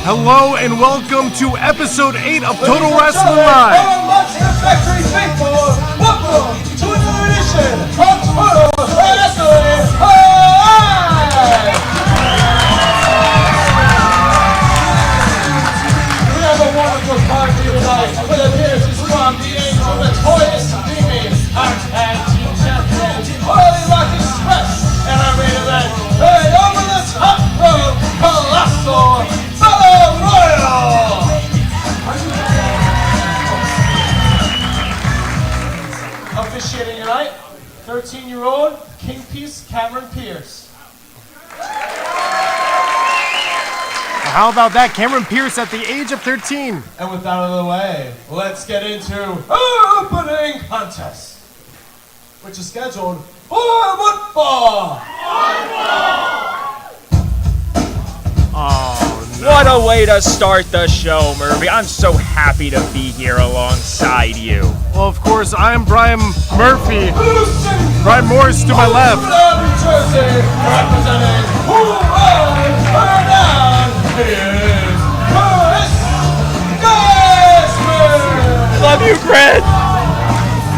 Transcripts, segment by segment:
Hello and welcome to episode 8 of Total Wrestling Live. Welcome to a new edition of Total Wrestling Live. We have a wonderful time for you tonight. With appearances from the Angel, Notorious Demon, our tag team champions, Holy Rock Express, and our main event, hey, over the top rope, Colossal Battle Royal. Officiating tonight, 13-year-old Kingpiece Cameron Pierce. How about that? Cameron Pierce at the age of 13. And with that out of the way, let's get into our opening contest, which is scheduled for football. What a way to start the show, Murphy. I'm so happy to be here alongside you. Well, of course, I'm Brian Murphy. Brian Morris to my left. New Jersey, representing Love you, Chris.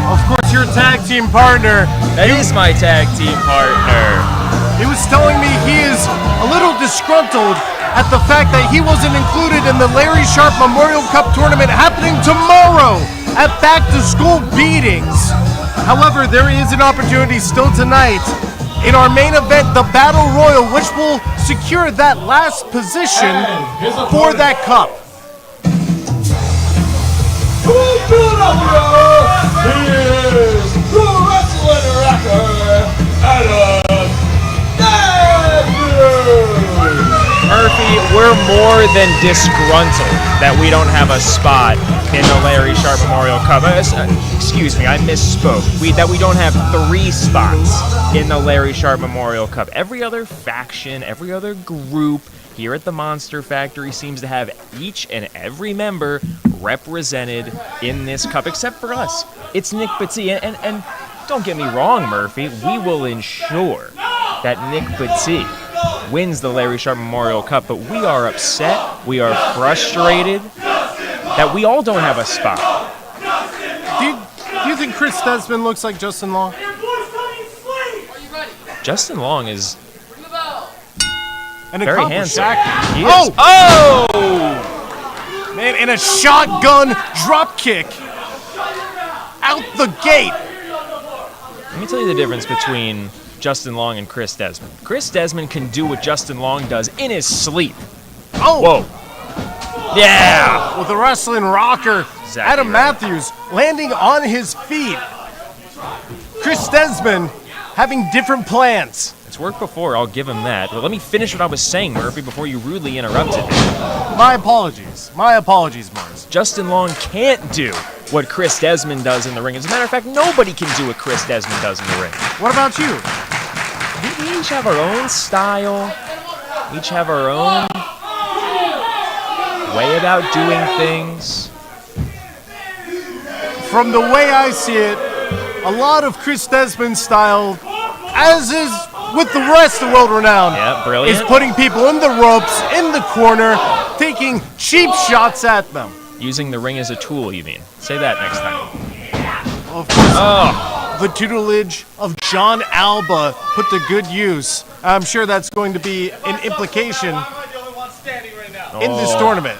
Of course, your tag team partner. That is my tag team partner. He was telling me he is a little disgruntled at the fact that he wasn't included in the Larry Sharp Memorial Cup tournament happening tomorrow at Back to School Beatings. However, there is an opportunity still tonight in our main event, the Battle Royal, which will secure that last position for that cup. The wrestling rocker, Adam Murphy, we're more than disgruntled that we don't have a spot in the Larry Sharp Memorial Cup. Excuse me, I misspoke. That we don't have 3 spots in the Larry Sharp Memorial Cup. Every other faction, every other group here at the Monster Factory seems to have each and every member represented in this cup, except for us. It's Nick Batty, and don't get me wrong, Murphy, we will ensure that Nick Batty wins the Larry Sharp Memorial Cup, but we are upset, we are frustrated that we all don't have a spot. Do you think Chris Desmond looks like Justin Long? Justin Long is An very accomplished handsome. actor. He is. Oh! Man, and a shotgun drop kick out the gate. Let me tell you the difference between Justin Long and Chris Desmond. Chris Desmond can do what Justin Long does in his sleep. Oh! Whoa. Yeah! With a wrestling rocker, Exactly Adam right. Matthews landing on his feet. Chris Desmond having different plans. It's worked before, I'll give him that. But let me finish what I was saying, Murphy, before you rudely interrupted me. My apologies, Morris. Justin Long can't do what Chris Desmond does in the ring. As a matter of fact, nobody can do what Chris Desmond does in the ring. What about you? We each have our own style, each have our own way about doing things. From the way I see it, a lot of Chris Desmond's style, as is with the rest of World Renowned, Yeah, brilliant. is putting people in the ropes, in the corner, taking cheap shots at them. Using the ring as a tool, you mean? Say that next time. Of course, Oh, the tutelage of John Alba put to good use. I'm sure that's going to be an implication in this tournament.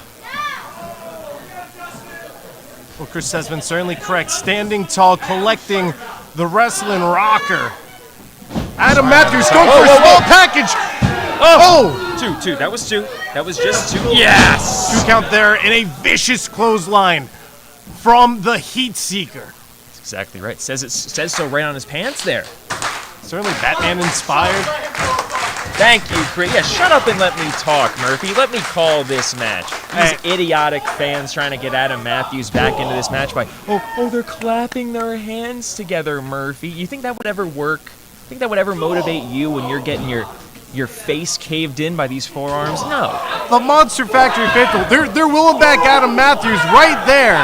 Well, Chris Desmond certainly correct. Standing tall, collecting the wrestling rocker. Adam Matthews going for a small package. Oh! Two. That was 2. That was just 2. Yes! 2 count there in a vicious clothesline from the Heat Seeker. That's exactly right. Says so right on his pants there. Certainly Batman inspired. Thank you, Chris. Yeah, shut up and let me talk, Murphy. Let me call this match. These idiotic fans trying to get Adam Matthews back into this match by, they're clapping their hands together, Murphy. You think that would ever work? Think that would ever motivate you when you're getting your face caved in by these forearms? No. The Monster Factory faithful, they're willing back Adam Matthews right there.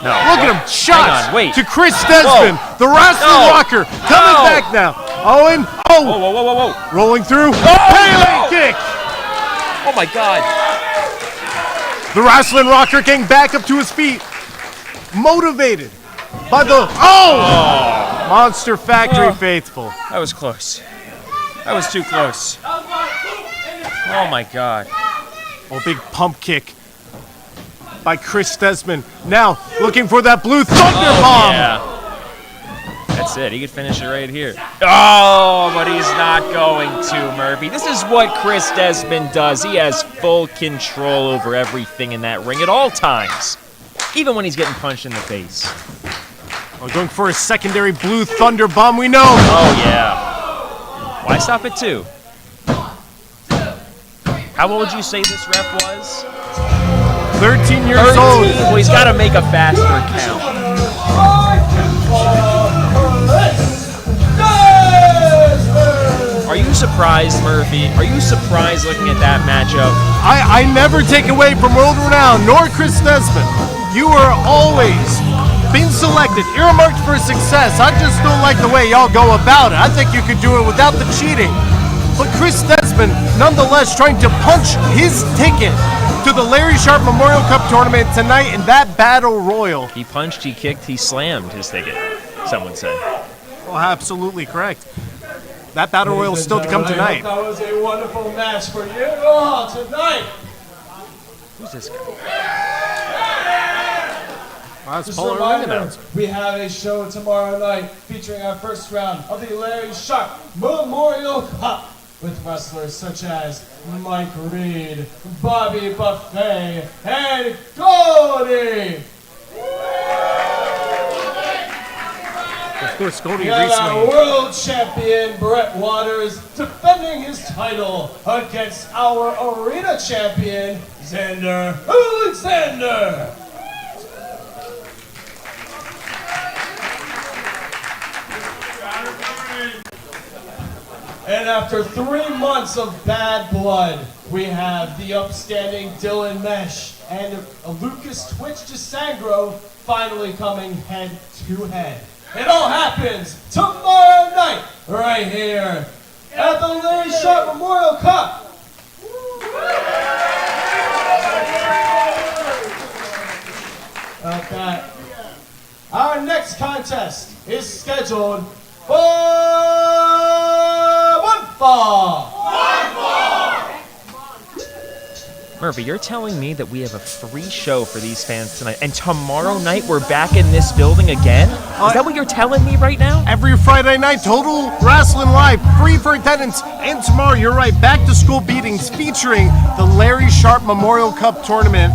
No. Look at him, shots Hang on, wait. to Chris Desmond, the wrestling rocker, coming back now. Owen, Whoa. rolling through, Oh! Pele kick. Oh my God. The Rassling rocker getting back up to his feet. Motivated by the... Monster Factory faithful. That was close. That was too close. Oh my God. Oh, big pump kick by Chris Desmond. Now looking for that blue thunder bomb. Yeah. That's it. He could finish it right here. Oh, but he's not going to, Murphy. This is what Chris Desmond does. He has full control over everything in that ring at all times, even when he's getting punched in the face. Oh, going for a secondary blue thunder bomb, we know. Oh, yeah. Why stop at 2? How old would you say this ref was? 13 years old. Well, he's got to make a faster count. Are you surprised, Murphy? Are you surprised looking at that matchup? I never take away from world renown, nor Chris Desmond. You are always been selected, earmarked for success. I just don't like the way y'all go about it. I think you could do it without the cheating. But Chris Desmond, nonetheless, trying to punch his ticket to the Larry Sharp Memorial Cup Tournament tonight in that Battle Royal. He punched, he kicked, he slammed his ticket, some would say. Well, absolutely correct. That Battle Royal is still to come tonight. That was a wonderful match for you all tonight. Who's this guy? That's Just Paul a reminder, announcer. we have a show tomorrow night featuring our first round of the Larry Sharp Memorial Cup with wrestlers such as Mike Reed, Bobby Buffet, and Cody. Of course, Cody We have our recently. world champion Brett Waters defending his title against our arena champion Xander Alexander. And after 3 months of bad blood, we have the upstanding Dylan Mesh and Lucas Twitch DeSangro finally coming head to head. It all happens tomorrow night, right here at the Larry Sharp Memorial Cup. About that. Our next contest is scheduled for one fall. Murphy, you're telling me that we have a free show for these fans tonight, and tomorrow night we're back in this building again? Is that what you're telling me right now? Every Friday night, Total Wrestling Live, free for attendance. And tomorrow, you're right, back to school beatings featuring the Larry Sharp Memorial Cup Tournament.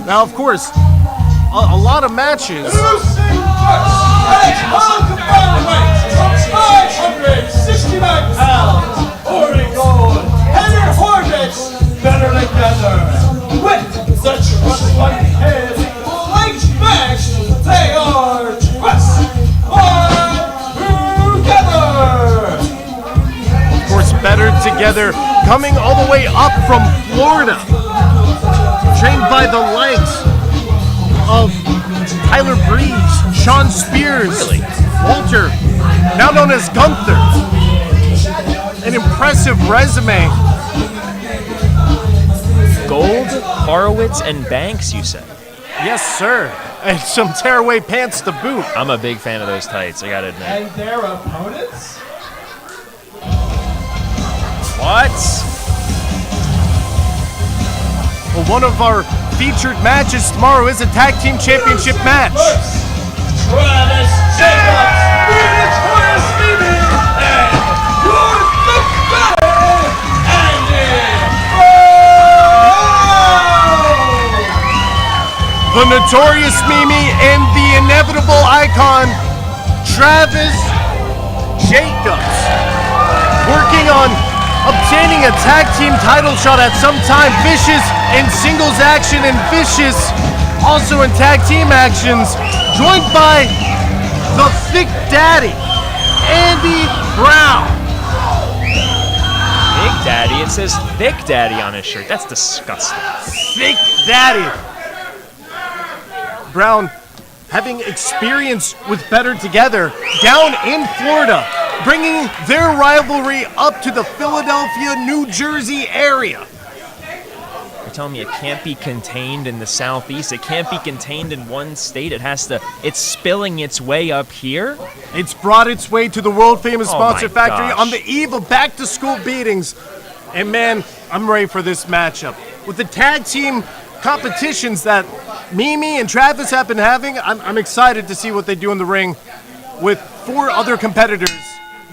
Now, of course, a lot of matches. Introducing first, at all combined weights of 569 pounds, Oregon, Henry Horvitz, better together. With the trust fight head, like match, they are trust together. Of course, better together, coming all the way up from Florida. Trained by the likes of Tyler Breeze, Sean Spears, Walter, now known as Gunther. An impressive resume. Gold, Horowitz, and Banks, you said? Yes, sir. And some tearaway pants to boot. I'm a big fan of those tights, I gotta admit. And their opponents? What? Well, one of our featured matches tomorrow is a tag team championship match. First, Travis Jacobs, Notorious Mimi, and North McFadden, Andy The Notorious Mimi and the inevitable icon, Travis Jacobs, working on obtaining a tag team title shot at some time. Vicious in singles action and Vicious also in tag team actions, joined by the Thick Daddy, Andy Brown. Big Daddy? It says Thick Daddy on his shirt. That's disgusting. Thick Daddy. Brown, having experience with Better Together down in Florida, bringing their rivalry up to the Philadelphia, New Jersey area. telling me it can't be contained in the Southeast? It can't be contained in one state. It's spilling its way up here? It's brought its way to the world-famous Monster my Factory gosh. on the eve of back-to-school beatings. And man, I'm ready for this matchup. With the tag team competitions that Mimi and Travis have been having, I'm excited to see what they do in the ring with 4 other competitors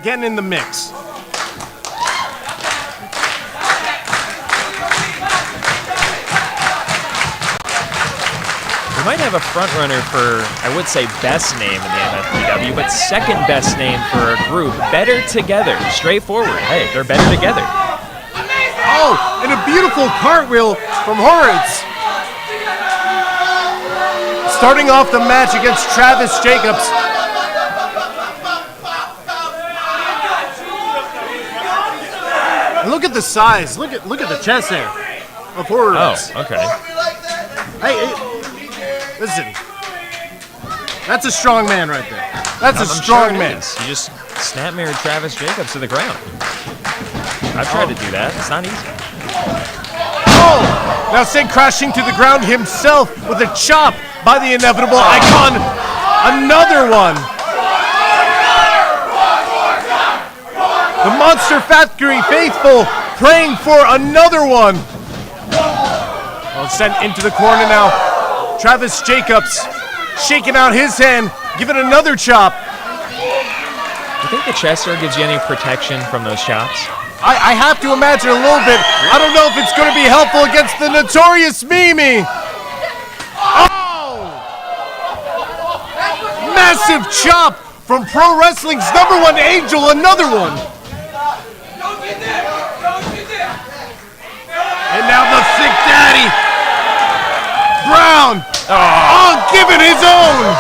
getting in the mix. We might have a front runner for, I would say, best name in the MFPW, but second best name for a group, Better Together. Straightforward. Hey, they're better together. Oh, and a beautiful cartwheel from Horitz. Starting off the match against Travis Jacobs. And look at the size. Look at the chest hair of Horitz. Oh, okay. Hey, listen. That's a strong man right there. That's a strong man. You just snap mirrored Travis Jacobs to the ground. I've tried to do that. It's not easy. Oh! Now sent crashing to the ground himself with a chop by the inevitable icon. Another one. The Monster Factory faithful praying for another one. Well, sent into the corner now. Travis Jacobs shaking out his hand, giving another chop. Do you think the chest hair gives you any protection from those chops? I have to imagine a little bit. I don't know if it's going to be helpful against the notorious Mimi. Oh! Massive chop from Pro Wrestling's #1 Angel, another one. And now the Thick Daddy. Brown. Oh, giving his own.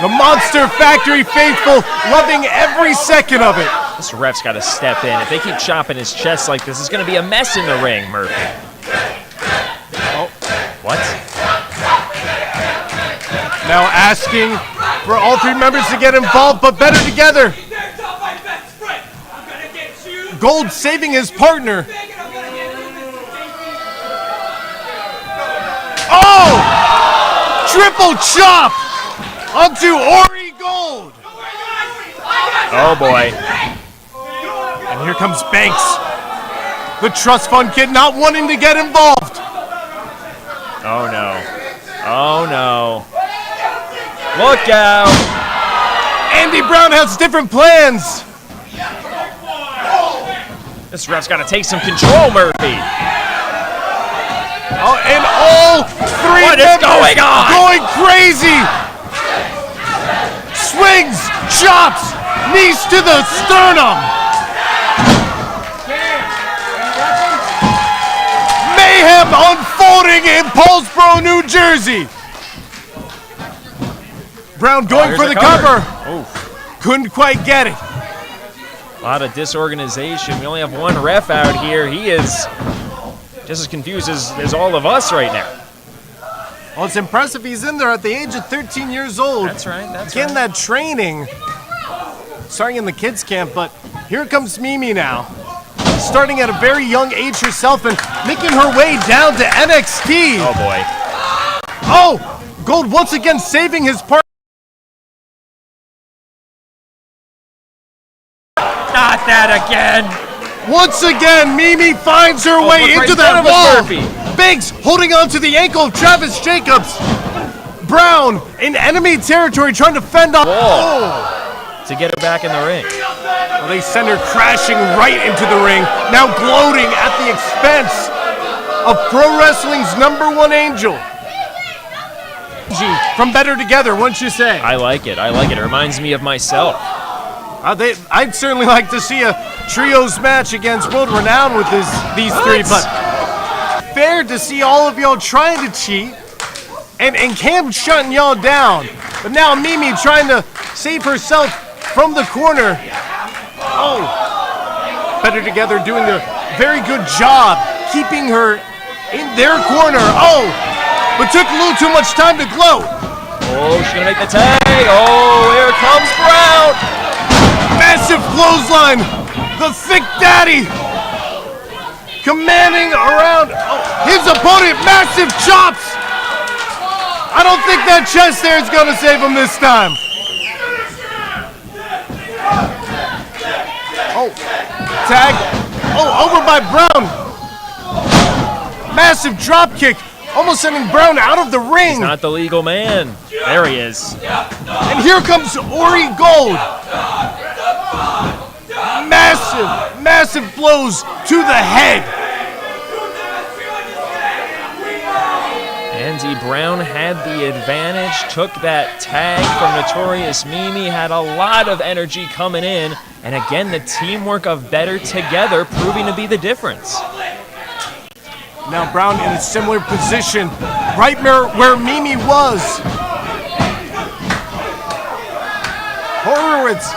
The Monster Factory faithful loving every second of it. This ref's got to step in. If they keep chopping his chest like this, it's going to be a mess in the ring, Murphy. Oh. What? Now asking for all 3 members to get involved, but better together. Gold saving his partner. Oh! Triple chop onto Ori Gold. Oh, boy. And here comes Banks. The trust fund kid not wanting to get involved. Oh, no. Oh, no. Look out. Andy Brown has different plans. This ref's got to take some control, Murphy. Oh, and all 3 What is members going on? going crazy. Swings, chops, knees to the sternum. Mayhem unfolding in Paulsboro, New Jersey. Brown going for the cover. Couldn't quite get it. A lot of disorganization. We only have 1 ref out here. He is just as confused as all of us right now. Well, it's impressive he's in there at the age of 13 years old. That's right. Getting that training. Starting in the kids camp, but here comes Mimi now. Starting at a very young age herself and making her way down to NXT. Oh, boy. Oh! Gold once again saving his partner. Not that again. Once again, Mimi finds her way look into right that there wall. with Murphy. Banks holding on to the ankle of Travis Jacobs. Brown in enemy territory trying to fend off. To get her back in the ring. Well, they send her crashing right into the ring, now gloating at the expense of Pro Wrestling's #1 Angel. From Better Together, wouldn't you say? I like it. It reminds me of myself. I'd certainly like to see a trios match against World Renown with these 3, but fair to see all of y'all trying to cheat and Cam shutting y'all down. But now Mimi trying to save herself from the corner. Oh, Better Together doing a very good job keeping her in their corner. Oh, but took a little too much time to gloat. Oh, she's going to make the tag. Oh, here comes Brown. Massive clothesline. The Thick Daddy commanding around his opponent. Massive chops. I don't think that chest there is going to save him this time. Oh, tag. Oh, over by Brown. Massive drop kick. Almost sending Brown out of the ring. He's not the legal man. There he is. And here comes Ori Gold. Massive blows to the head. Andy Brown had the advantage, took that tag from Notorious Mimi, had a lot of energy coming in, and again, the teamwork of Better Together proving to be the difference. Now Brown in a similar position, right where Mimi was. Horowitz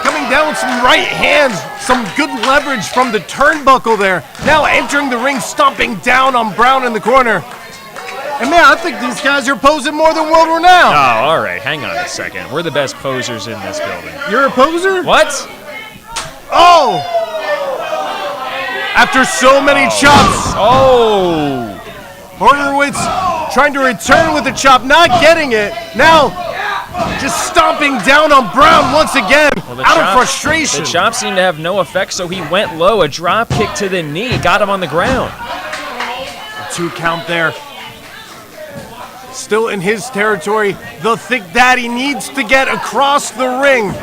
coming down with some right hands, some good leverage from the turnbuckle there. Now entering the ring, stomping down on Brown in the corner. And man, I think these guys are posing more than world renowned. Oh, all right, hang on a second. We're the best posers in this building. You're a poser? What? Oh! After so many chops. Oh! Horowitz trying to return with the chop, not getting it. Now, just stomping down on Brown once again, out of frustration. The chop seemed to have no effect, so he went low. A drop kick to the knee got him on the ground. A 2 count there. Still in his territory, the Thick Daddy needs to get across the ring.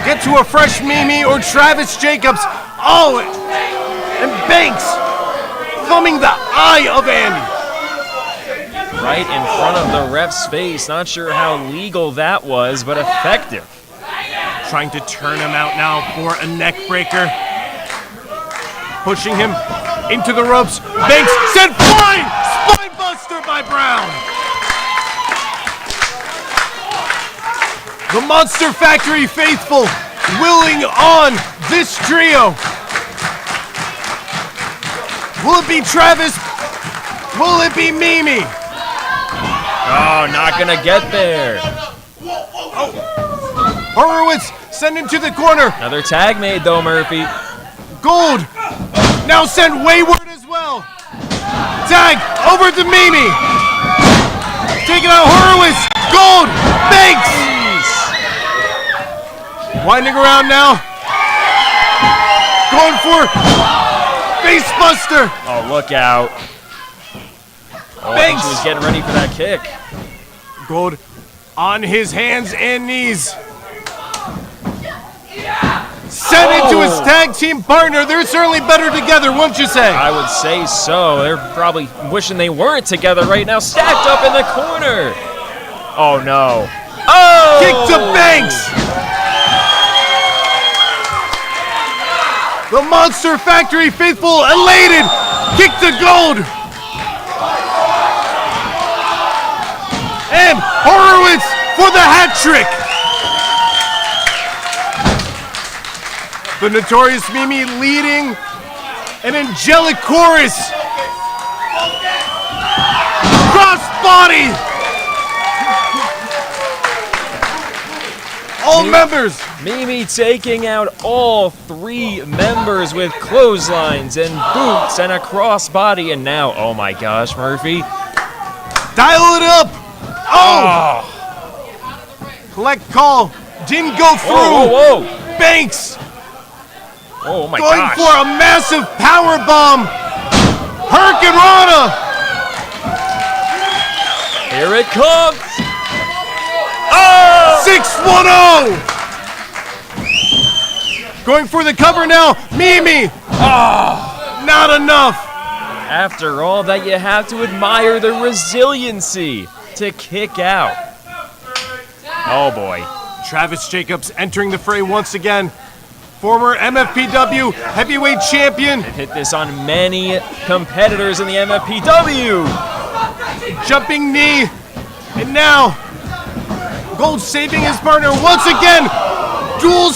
Get to a fresh Mimi or Travis Jacobs. Oh, and Banks thumbing the eye of Andy. Right in front of the ref's face. Not sure how legal that was, but effective. Trying to turn him out now for a neck breaker. Pushing him into the ropes. Banks sent flying! Spine buster by Brown. The Monster Factory faithful willing on this trio. Will it be Travis? Will it be Mimi? Oh, not gonna get there. Horowitz sent into the corner. Another tag made though, Murphy. Gold now sent wayward as well. Tag over to Mimi. Taking out Horowitz. Gold. Banks. Winding around now. Going for facebuster. Oh, look out. Oh, I think Banks. he was getting ready for that kick. Gold on his hands and knees. Sent into his tag team partner. They're certainly better together, wouldn't you say? I would say so. They're probably wishing they weren't together right now. Stacked up in the corner. Oh, no. Oh! Kick to Banks. The Monster Factory faithful elated. Kick to Gold. And Horowitz for the hat trick. The Notorious Mimi leading an angelic chorus. Crossbody. All members. Mimi taking out all 3 members with clotheslines and boots and a crossbody. And now, oh my gosh, Murphy. Dial it up. Oh. Collect call. Didn't go through. Whoa, whoa. Banks. Oh my Going gosh. for a massive power bomb. Hurricane Rana. Here it comes. Oh! 610. Going for the cover now. Mimi. Oh, not enough. After all that, you have to admire the resiliency to kick out. Oh boy. Travis Jacobs entering the fray once again. Former MFPW heavyweight champion. Hit this on many competitors in the MFPW. Jumping knee. And now, Gold saving his partner once again. Dual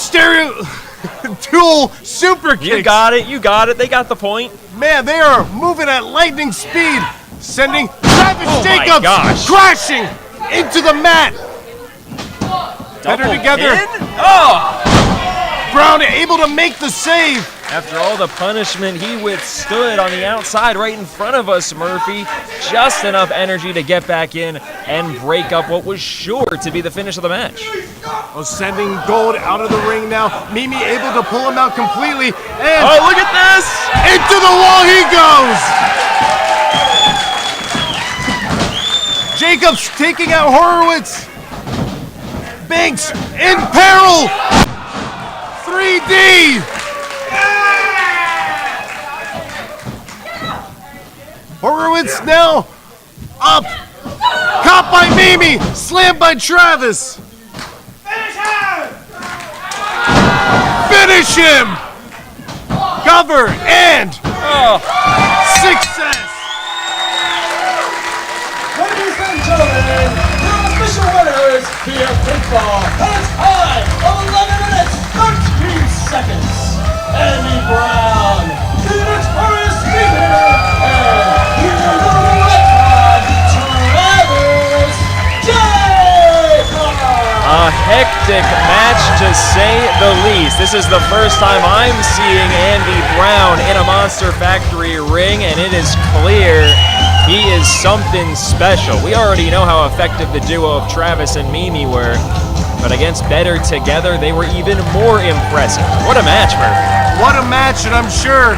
super kicks. You got it, you got it. They got the point. Man, they are moving at lightning speed. Sending Travis Jacobs crashing into the mat. Better Double together. pin? Oh! Brown able to make the save. After all the punishment he withstood on the outside right in front of us, Murphy, just enough energy to get back in and break up what was sure to be the finish of the match. Oh, sending Gold out of the ring now. Mimi able to pull him out completely. And oh, look at this! Into the wall he goes! Jacobs taking out Horowitz. Banks in peril! 3D! Horowitz now up. Caught by Mimi. Slammed by Travis. Finish him! Cover and success! Ladies and gentlemen, your official winners via pinfall at a time of 11 minutes 13 seconds. Andy Brown, the victorious leader, and here the red card, Travis Jacobs. A hectic match to say the least. This is the first time I'm seeing Andy Brown in a Monster Factory ring, and it is clear he is something special. We already know how effective the duo of Travis and Mimi were, but against Better Together, they were even more impressive. What a match, Murphy. What a match, and I'm sure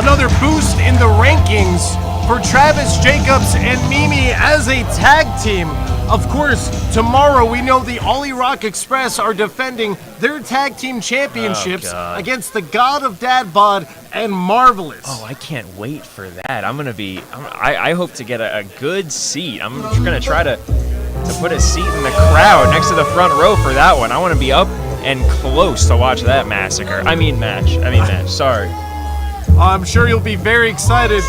another boost in the rankings for Travis Jacobs and Mimi as a tag team. Of course, tomorrow we know the Ollie Rock Express are defending their tag team championships against the God of Dad Bod and Marvelous. Oh, I can't wait for that. I hope to get a good seat. I'm going to try to put a seat in the crowd next to the front row for that one. I want to be up and close to watch that match. Sorry. I'm sure you'll be very excited.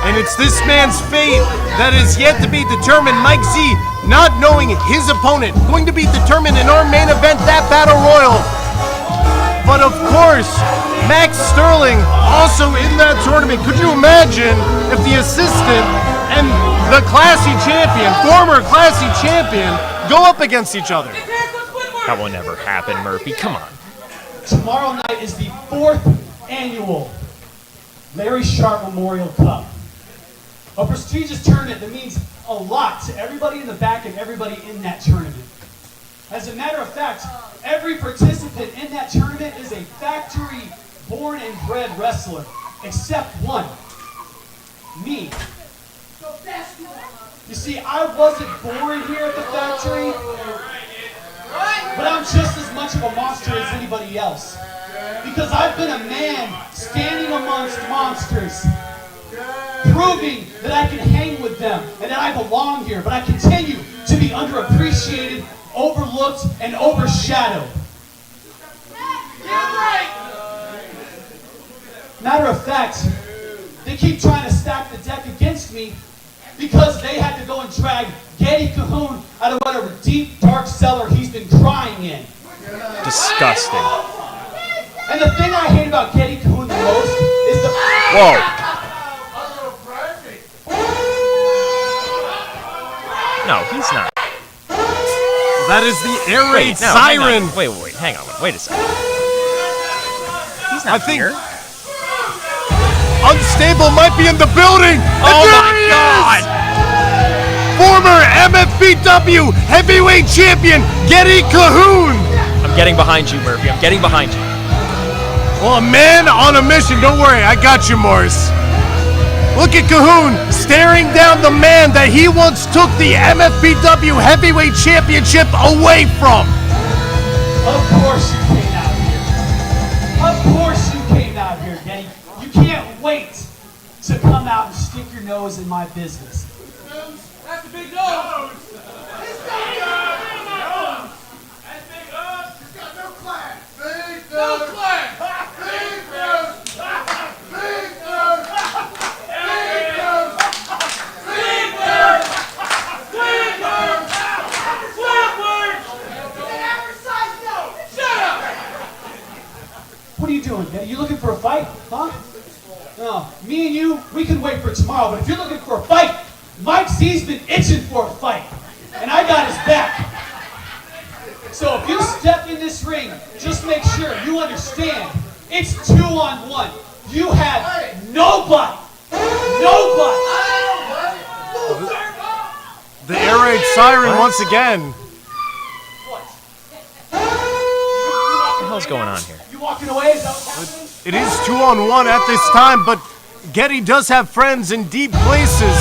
And it's this man's fate that is yet to be determined. Mike Z, not knowing his opponent, going to be determined in our main event, that Battle Royal. But of course, Max Sterling also in that tournament. Could you imagine if the assistant and the classy champion, former classy champion, go up against each other? That will never happen, Murphy. Come on. Tomorrow night is the 4th annual Larry Sharp Memorial Cup. A prestigious tournament that means a lot to everybody in the back and everybody in that tournament. As a matter of fact, every participant in that tournament is a factory-born and bred wrestler, except one, me. You see, I wasn't born here at the factory, but I'm just as much of a monster as anybody else. Because I've been a man standing amongst monsters, proving that I can hang with them and that I belong here, but I continue to be underappreciated, overlooked, and overshadowed. Matter of fact, they keep trying to stack the deck against me because they had to go and drag Getty Cahoon out of whatever deep, dark cellar he's been crying in. Disgusting. And the thing I hate about Getty Cahoon the most is the... Whoa. No, he's not. That is the air raid siren. Wait, hang on. Wait a second. He's not here. Unstable might be in the building. Oh my God! Former MFBW heavyweight champion Getty Cahoon. I'm getting behind you, Murphy. I'm getting behind you. Well, a man on a mission. Don't worry, I got you, Morris. Look at Cahoon staring down the man that he once took the MFBW heavyweight championship away from. Of course you came out here. Of course you came out here, Getty. You can't wait to come out and stick your nose in my business. That's a big nose. It's got a big nose. That's big nose. It's got no class. Big nose. No class. Big nose. Big nose. Big nose. Big nose. Big nose. Squidward. Average nose. Shut up. What are you doing, Getty? You looking for a fight, huh? No, me and you, we can wait for tomorrow, but if you're looking for a fight, Mike Z's been itching for a fight, and I got his back. So if you step in this ring, just make sure you understand it's 2-on-1. You have nobody. Nobody. The air raid siren once again. What? What the hell's going on here? You walking away? Is that what's happening? It is 2-on-1 at this time, but Getty does have friends in deep places.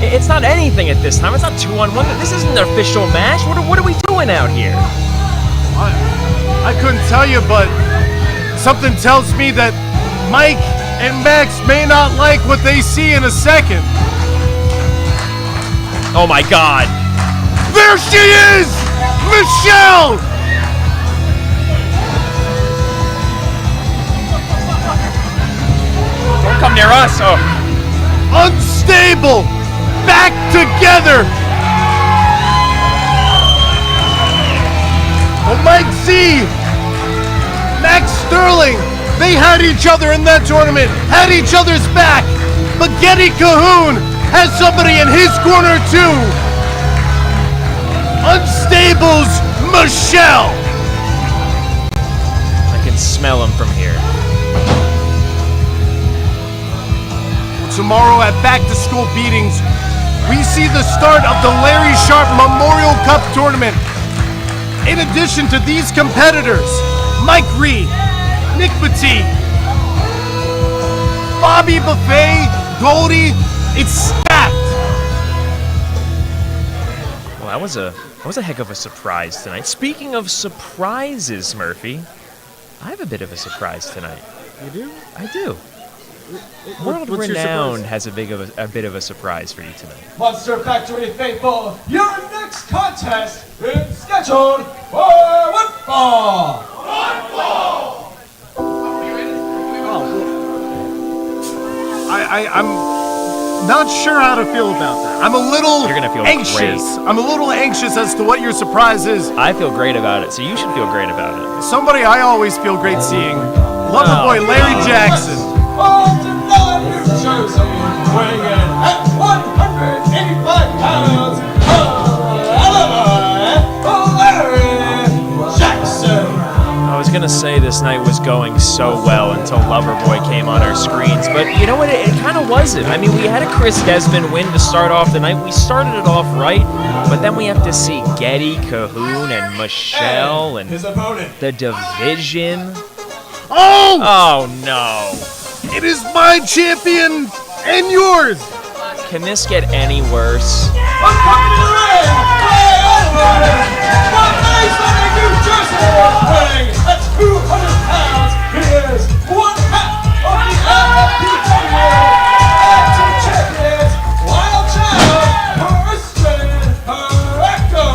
It's not anything at this time. It's not 2-on-1. This isn't an official match. What are we doing out here? I couldn't tell you, but something tells me that Mike and Max may not like what they see in a second. Oh my God. There she is! Michelle! Don't come near us. Oh. Unstable! Back together! Oh, Mike Z! Max Sterling! They had each other in that tournament, had each other's back! But Getty Cahoon has somebody in his corner too! Unstable's Michelle! I can smell him from here. Tomorrow at Back to School Beatings, we see the start of the Larry Sharp Memorial Cup Tournament. In addition to these competitors, Mike Reed, Nick Petit, Bobby Buffet, Goldie, it's stacked. Well, that was a heck of a surprise tonight. Speaking of surprises, Murphy, I have a bit of a surprise tonight. You do? I do. World what's your Renowned surprise? has a bit of a surprise for you tonight. Monster Factory faithful, your next contest is scheduled for football. I'm not sure how to feel about that. I'm a little You're gonna feel anxious. great. I'm a little anxious as to what your surprise is. I feel great about it, so you should feel great about it. Somebody I always feel great seeing. Loverboy Larry Jackson. From Denon, New Jersey, weighing in at 185 pounds, Larry Jackson. I was gonna say this night was going so well until Loverboy came on our screens, but you know what? It kind of wasn't. I mean, we had a Chris Desmond win to start off the night. We started it off right, but then we have to see Getty, Cahoon, and Michelle, and His opponent. the division. Oh! Oh no! It is my champion and yours. Can this get any worse? Coming to the ring, way over, from Rassling, New Jersey, weighing at 200 pounds, he is one half of the LFPW Active Champions, Wild Child, Christian Recto.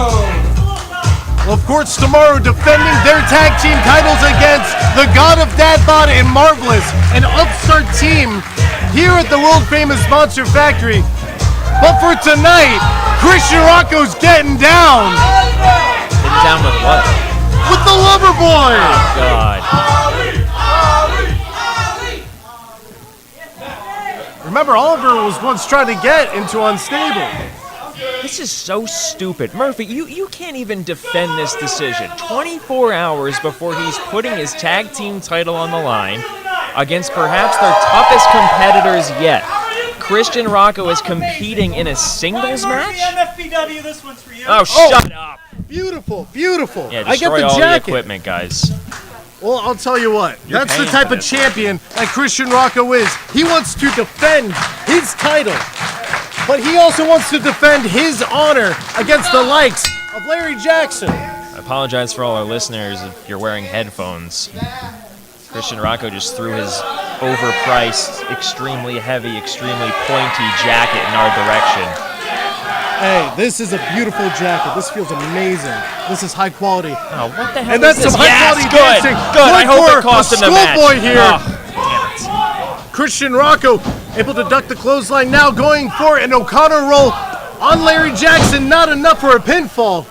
Well, of course, tomorrow defending their tag team titles against the God of Dadbot and Marvelous, an upstart team here at the world famous Monster Factory. But for tonight, Christian Rocco's getting down Getting down with what? with the Loverboy. God. Remember, Oliver was once trying to get into Unstable. This is so stupid. Murphy, you can't even defend this decision. 24 hours before he's putting his tag team title on the line against perhaps their toughest competitors yet. Christian Rocco is competing in a singles match? MFPW, this one's for you. Oh, shut up. Beautiful, beautiful. Yeah, I get destroy the all the jacket. equipment, guys. Well, I'll tell you what. You're That's the paying type for of this. champion that Christian Rocco is. He wants to defend his title, but he also wants to defend his honor against the likes of Larry Jackson. I apologize for all our listeners if you're wearing headphones. Christian Rocco just threw his overpriced, extremely heavy, extremely pointy jacket in our direction. Hey, this is a beautiful jacket. This feels amazing. This is high quality. Oh, what the hell And is that's this? some high Yes, quality good, dancing. good. I hope for it cost a him the match. schoolboy here. Oh, damn it. Christian Rocco able to duck the clothesline now, going for an O'Connor roll on Larry Jackson. Not enough for a pinfall.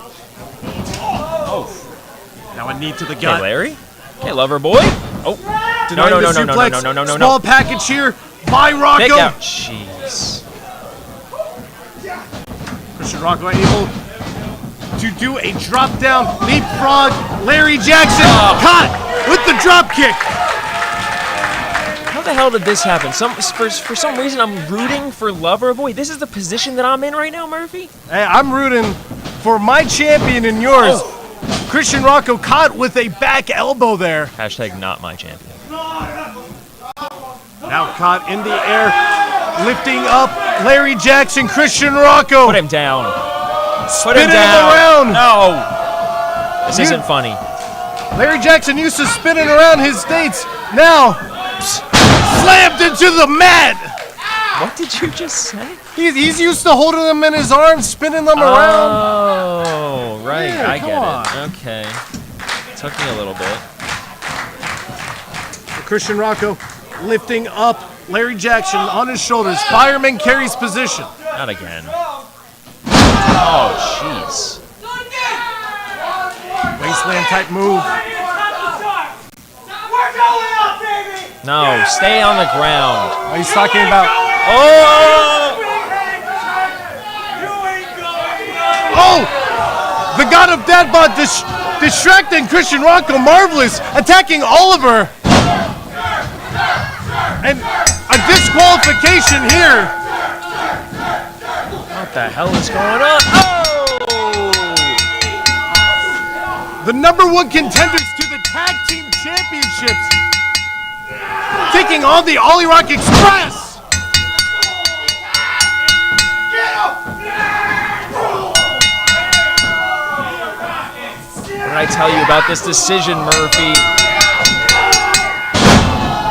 Now a knee to the Hey, gut. Larry? Hey, lover boy? Oh, Denying no, the no, no, suplex. no, no, no, no, no, Small no. package here by Rocco. Take out. Jeez. Christian Rocco able to do a drop down leapfrog. Larry Jackson caught with the drop kick. How the hell did this happen? For some reason, I'm rooting for Loverboy. This is the position that I'm in right now, Murphy? Hey, I'm rooting for my champion and yours. Christian Rocco caught with a back elbow there. Hashtag not my champion. Now caught in the air, lifting up Larry Jackson, Christian Rocco. Put him down. Spinning him around. No. This isn't funny. Larry Jackson used to spinning around his states. Now, slammed into the mat. What did you just say? He's used to holding them in his arms, spinning them around. Oh, right. Yeah, I come get on. it. Okay. Took me a little bit. Christian Rocco lifting up Larry Jackson on his shoulders. Fireman carries position. Not again. Oh, jeez. Wasteland type move. No, stay on the ground. Oh, he's talking about. Oh! The God of Dadbot distracting Christian Rocco. Marvelous. Attacking Oliver. And a disqualification here. What the hell is going on? Oh! The #1 contenders to the Tag Team Championships. Taking on the Ollie Rock Express. What did I tell you about this decision, Murphy?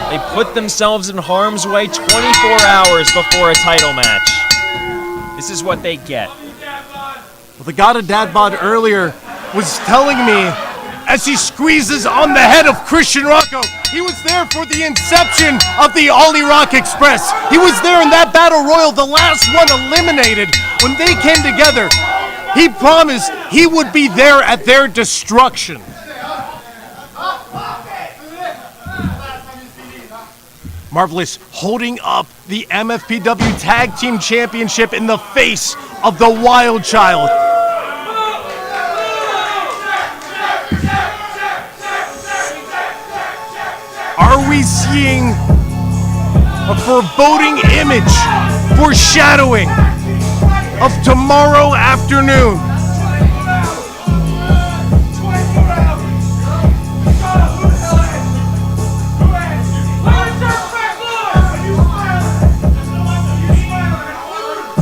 They put themselves in harm's way 24 hours before a title match. This is what they get. Well, the God of Dadbot earlier was telling me as he squeezes on the head of Christian Rocco, he was there for the inception of the Ollie Rock Express. He was there in that battle royal, the last one eliminated. When they came together, he promised he would be there at their destruction. Marvelous holding up the MFPW Tag Team Championship in the face of the Wild Child. Are we seeing a foreboding image, foreshadowing of tomorrow afternoon?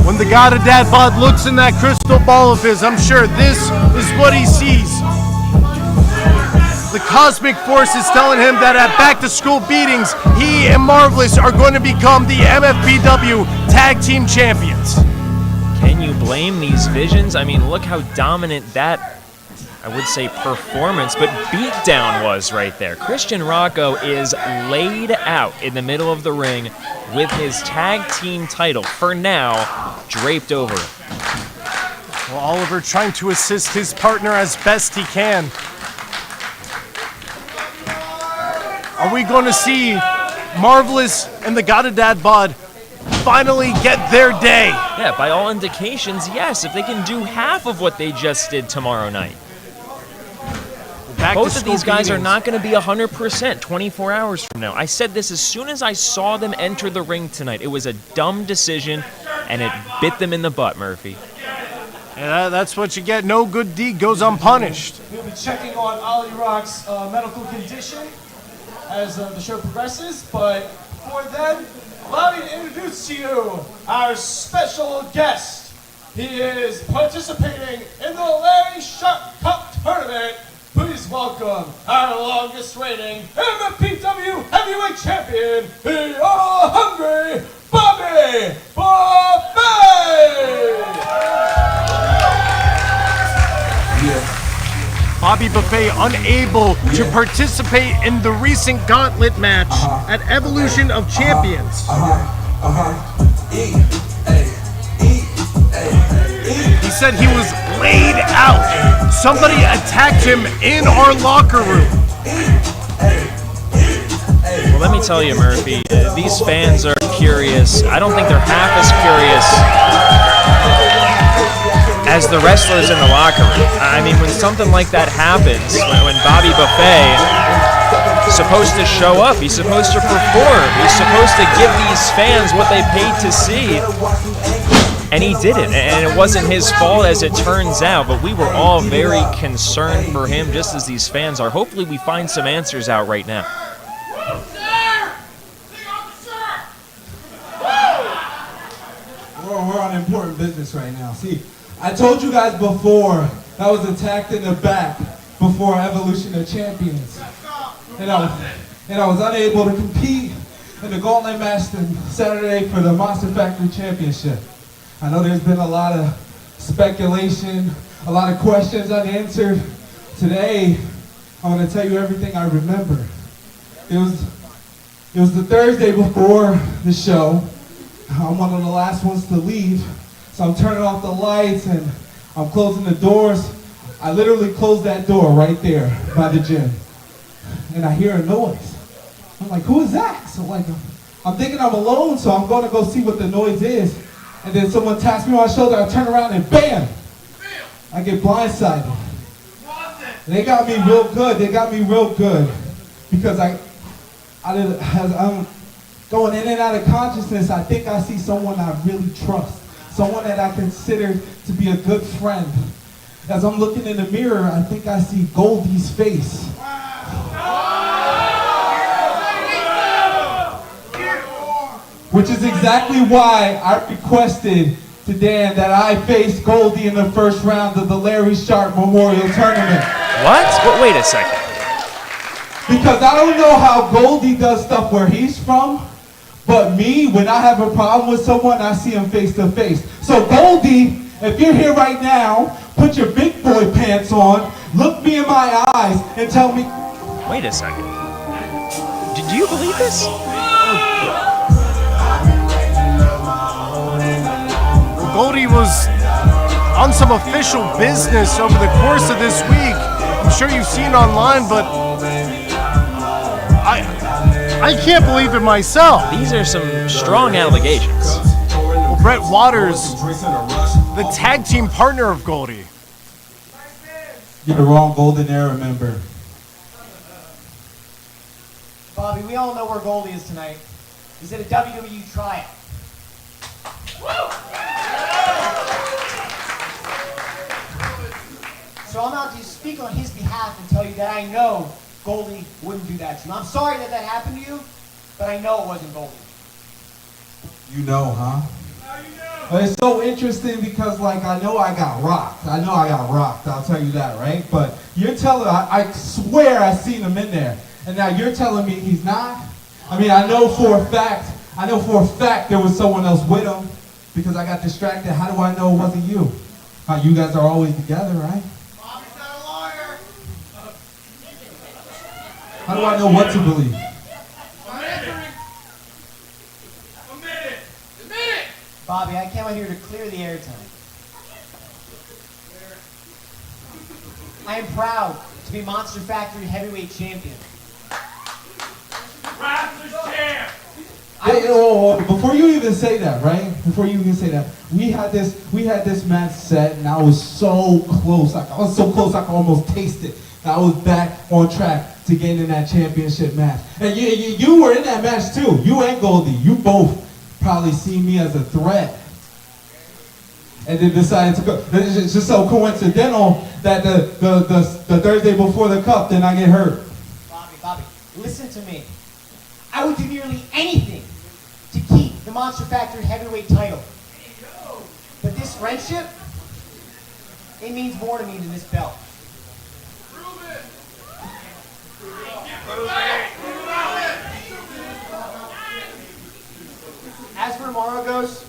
When the God of Dadbot looks in that crystal ball of his, I'm sure this is what he sees. The cosmic force is telling him that at back-to-school beatings, he and Marvelous are going to become the MFPW Tag Team Champions. Can you blame these visions? I mean, look how dominant that, I would say, performance, but beatdown was right there. Christian Rocco is laid out in the middle of the ring with his tag team title, for now, draped over him. Well, Oliver trying to assist his partner as best he can. Are we going to see Marvelous and the God of Dadbot finally get their day? Yeah, by all indications, yes, if they can do half of what they just did tomorrow night. Both of these guys are not going to be 100% 24 hours from now. I said this as soon as I saw them enter the ring tonight. It was a dumb decision, and it bit them in the butt, Murphy. Yeah, that's what you get. No good deed goes unpunished. We'll be checking on Ollie Rock's medical condition as the show progresses, but before then, allow me to introduce to you our special guest. He is participating in the Larry Sharp Cup Tournament. Please welcome our longest reigning MFPW Heavyweight Champion, the All-Hungry Bobby Buffet! Bobby Buffet unable to participate in the recent gauntlet match at Evolution of Champions. He said he was laid out. Somebody attacked him in our locker room. Well, let me tell you, Murphy, these fans are curious. I don't think they're half as curious as the wrestlers in the locker room. I mean, when something like that happens, when Bobby Buffet is supposed to show up, he's supposed to perform, he's supposed to give these fans what they paid to see, and he didn't. And it wasn't his fault, as it turns out, but we were all very concerned for him, just as these fans are. Hopefully we find some answers out right now. We're on important business right now. See, I told you guys before I was attacked in the back before Evolution of Champions. And I was unable to compete in the gauntlet match on Saturday for the Monster Factory Championship. I know there's been a lot of speculation, a lot of questions unanswered. Today, I want to tell you everything I remember. It was the Thursday before the show. I'm one of the last ones to leave, so I'm turning off the lights and I'm closing the doors. I literally closed that door right there by the gym, and I hear a noise. I'm like, who is that? So like, I'm thinking I'm alone, so I'm going to go see what the noise is. And then someone taps me on my shoulder, I turn around and bam! I get blindsided. They got me real good. They got me real good because as I'm going in and out of consciousness, I think I see someone I really trust, someone that I consider to be a good friend. As I'm looking in the mirror, I think I see Goldie's face. Which is exactly why I requested to Dan that I face Goldie in the first round of the Larry Sharp Memorial Tournament. What? Wait a second. Because I don't know how Goldie does stuff where he's from, but me, when I have a problem with someone, I see him face to face. So Goldie, if you're here right now, put your big boy pants on, look me in my eyes, and tell me... Wait a second. Do you believe this? Goldie was on some official business over the course of this week. I'm sure you've seen online, but I can't believe it myself. These are some strong allegations. Well, Brett Waters, the tag team partner of Goldie. You're the wrong Golden Era member. Bobby, we all know where Goldie is tonight. He's at a WWE tryout. So I'm out to speak on his behalf and tell you that I know Goldie wouldn't do that to you. I'm sorry that that happened to you, but I know it wasn't Goldie. You know, huh? Well, it's so interesting because, like, I know I got rocked. I'll tell you that, right? But you're telling, I swear I seen him in there. And now you're telling me he's not? I mean, I know for a fact there was someone else with him because I got distracted. How do I know it wasn't you? You guys are always together, right? Bobby's not a lawyer. How do I know what to believe? Admit it. Bobby, I came out here to clear the airtime. I am proud to be Monster Factory Heavyweight Champion. Wrestler's champ. Hey, before you even say that, right? Before you even say that, we had this match set, and I was so close. I could almost taste it. I was back on track to getting in that championship match. And you were in that match too. You and Goldie. You both probably see me as a threat. And then decided to go. It's just so coincidental that the Thursday before the cup, then I get hurt. Bobby, listen to me. I would do nearly anything to keep the Monster Factory Heavyweight title. But this friendship, it means more to me than this belt. As for tomorrow goes,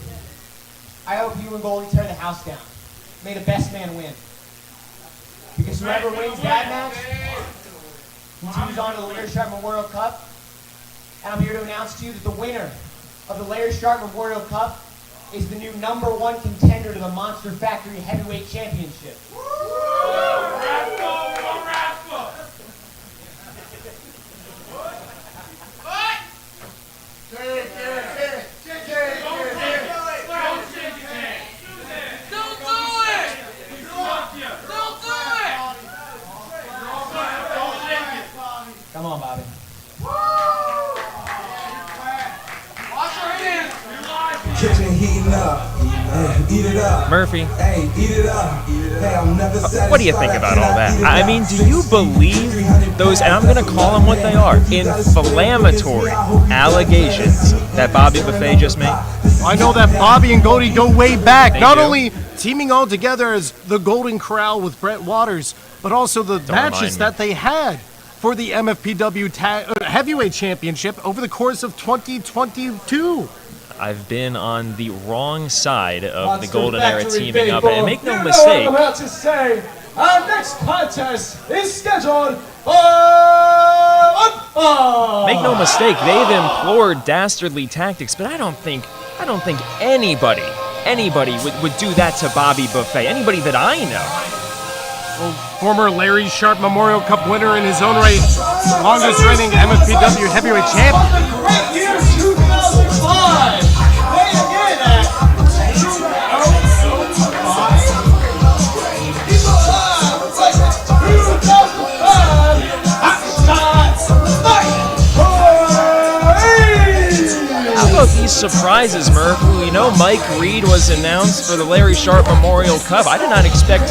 I hope you and Goldie tear the house down. May the best man win. Because whoever wins that match continues on to the Larry Sharp Memorial Cup. And I'm here to announce to you that the winner of the Larry Sharp Memorial Cup is the new #1 contender to the Monster Factory Heavyweight Championship. heating up. Hey, eat it up. Murphy, Hey, eat it up. Hey, I'm never satisfied. what do you think about all that? I mean, do you believe those, and I'm going to call them what they are, inflammatory allegations that Bobby Buffet just made? I know that Bobby and Goldie go way back. They Not do. only teaming all together as the Golden Corral with Brett Waters, but also the matches remind me. that they had for the MFPW Heavyweight Championship over the course of 2022. I've been on the wrong side of the Monster Golden Era Factory teaming up, and make no You know mistake, what I'm about to say. Our next contest is scheduled for make no mistake, they've implored dastardly tactics, but I don't think anybody would do that to Bobby Buffet. Anybody that I know. Former Larry Sharp Memorial Cup winner in his own right, longest reigning MFPW Heavyweight Champion. the great year 2005. Weighing in at 205. He's alive. It's like 2005. How about these surprises, Murph? We know Mike Reed was announced for the Larry Sharp Memorial Cup. I did not expect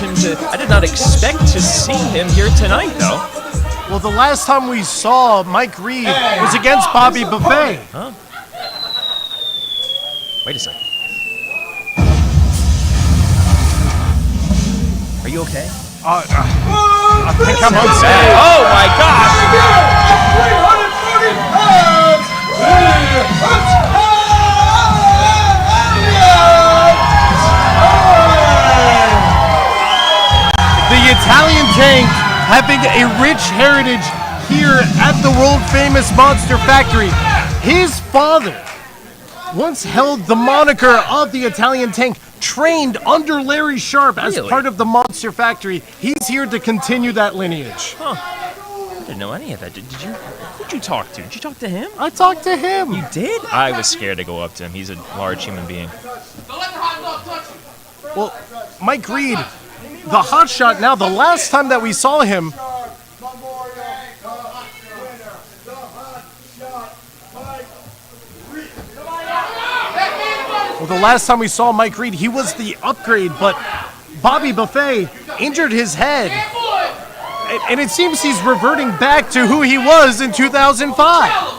to see him here tonight, though. Well, the last time we saw Mike Reed was against Bobby Buffet. Wait a second. Are you okay? I think I'm Bad. upset. Oh my gosh! 340 pounds. The Italian Tank having a rich heritage here at the world-famous Monster Factory. His father once held the moniker of the Italian Tank, trained under Larry Sharp as Really? part of the Monster Factory. He's here to continue that lineage. I didn't know any of that. Who'd you talk to? Did you talk to him? I talked to him. You did? I was scared to go up to him. He's a large human being. Well, Mike Reed, the hotshot now, the last time that we saw him, Mike Reed, he was the upgrade, but Bobby Buffet injured his head. And it seems he's reverting back to who he was in 2005.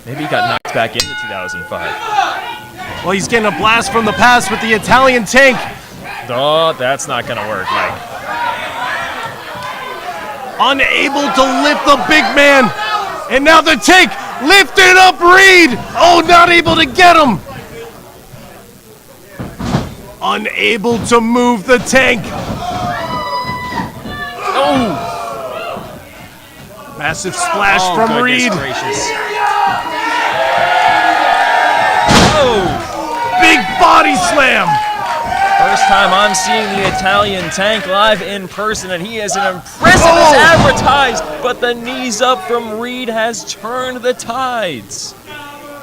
Maybe he got knocked back into 2005. Well, he's getting a blast from the past with the Italian Tank. Oh, that's not gonna work, Mike. Unable to lift the big man. And now the Tank lifted up Reed. Oh, not able to get him. Unable to move the Tank. Oh. Massive splash from goodness Reed. gracious. Oh, Big body slam. first time I'm seeing the Italian Tank live in person, and he is as impressive as advertised, but the knees up from Reed has turned the tides.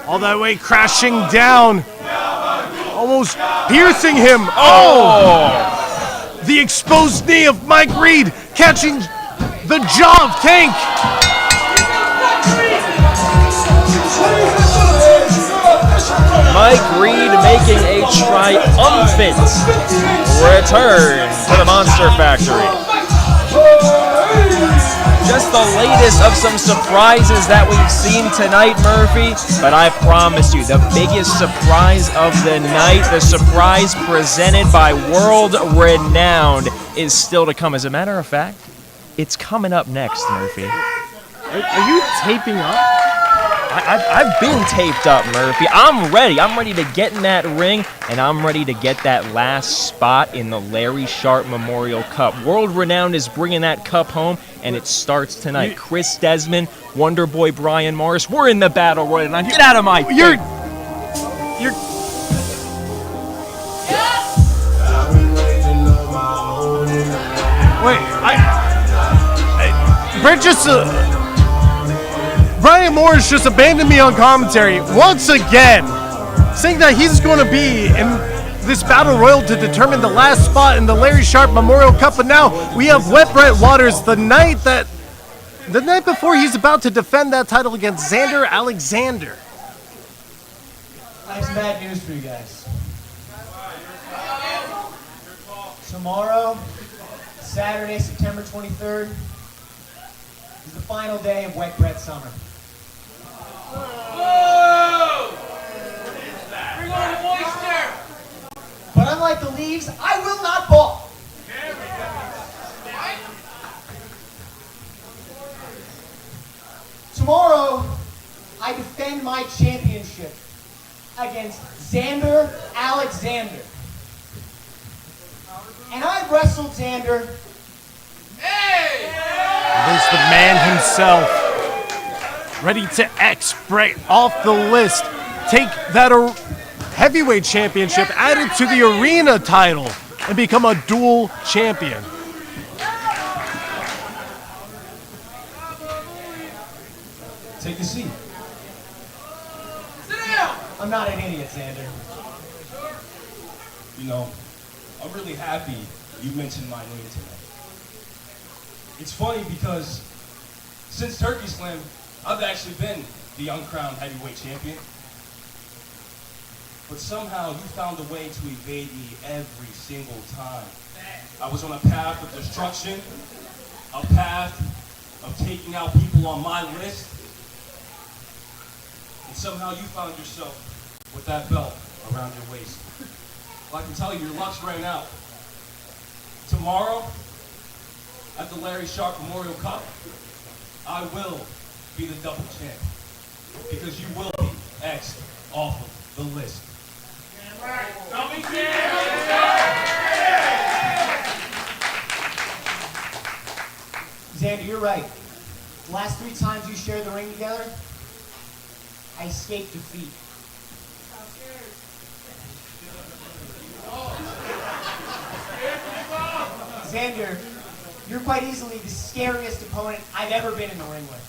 All that way crashing down. Almost piercing him. Oh! The exposed knee of Mike Reed catching the jaw of Tank. Mike Reed making a triumphant return to the Monster Factory. Just the latest of some surprises that we've seen tonight, Murphy. But I promise you, the biggest surprise of the night, the surprise presented by World Renowned, is still to come. As a matter of fact, it's coming up next, Murphy. Are you taping up? I've been taped up, Murphy. I'm ready. I'm ready to get in that ring, and I'm ready to get that last spot in the Larry Sharp Memorial Cup. World Renowned is bringing that cup home, and it starts tonight. Chris Desmond, Wonder Boy Brian Morris. We're in the battle royal. Now get out of my face. You're. Wait, Brett just. Brian Morris just abandoned me on commentary once again, saying that he's going to be in this battle royal to determine the last spot in the Larry Sharp Memorial Cup. But now we have Wet Brett Waters the night before he's about to defend that title against Xander Alexander. I have some bad news for you guys. Tomorrow, Saturday, September 23rd, is the final day of Wet Brett Summer. Bring on the moisture! But unlike the leaves, I will not balk. Tomorrow, I defend my championship against Xander Alexander. And I've wrestled Xander. There's the man himself, ready to X Brett off the list. Take that heavyweight championship, add it to the arena title, and become a dual champion. Take a seat. I'm not an idiot, Xander. You know, I'm really happy you mentioned my name tonight. It's funny because since Turkey Slam, I've actually been the uncrowned heavyweight champion. But somehow you found a way to evade me every single time. I was on a path of destruction, a path of taking out people on my list. And somehow you found yourself with that belt around your waist. Well, I can tell you, your luck's ran out. Tomorrow, at the Larry Sharp Memorial Cup, I will be the double champ. Because you will be X'd off of the list. Xander, you're right. The last 3 times you shared the ring together, I escaped defeat. Xander, you're quite easily the scariest opponent I've ever been in the ring with.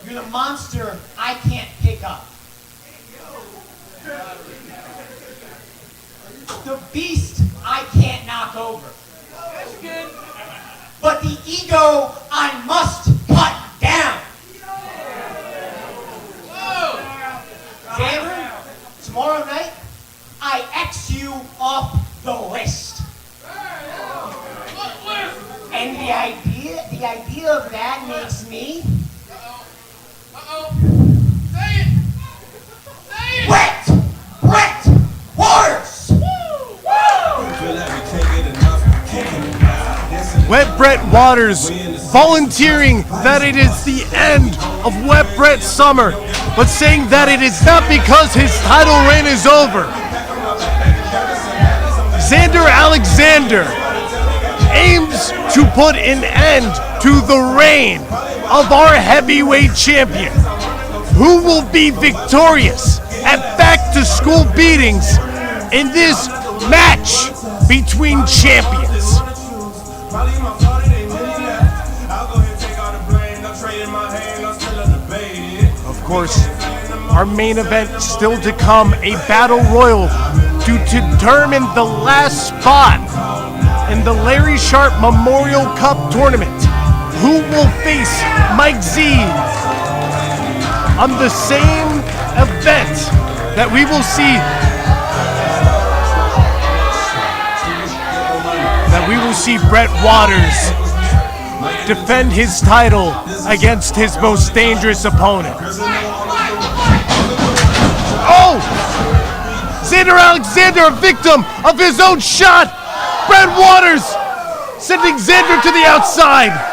You're the monster I can't pick up. The beast I can't knock over. But the ego I must cut down. Xander, tomorrow night, I X you off the list. And the idea of that makes me Wet Brett Waters. Wet Brett Waters volunteering that it is the end of Wet Brett Summer, but saying that it is not because his title reign is over. Xander Alexander aims to put an end to the reign of our heavyweight champion, who will be victorious at Back to School Beatings in this match between champions. Of course, our main event still to come, a battle royal to determine the last spot in the Larry Sharp Memorial Cup tournament. Who will face Mike Z on the same event that we will see Brett Waters defend his title against his most dangerous opponent. Oh! Xander Alexander, a victim of his own shot. Brett Waters sending Xander to the outside.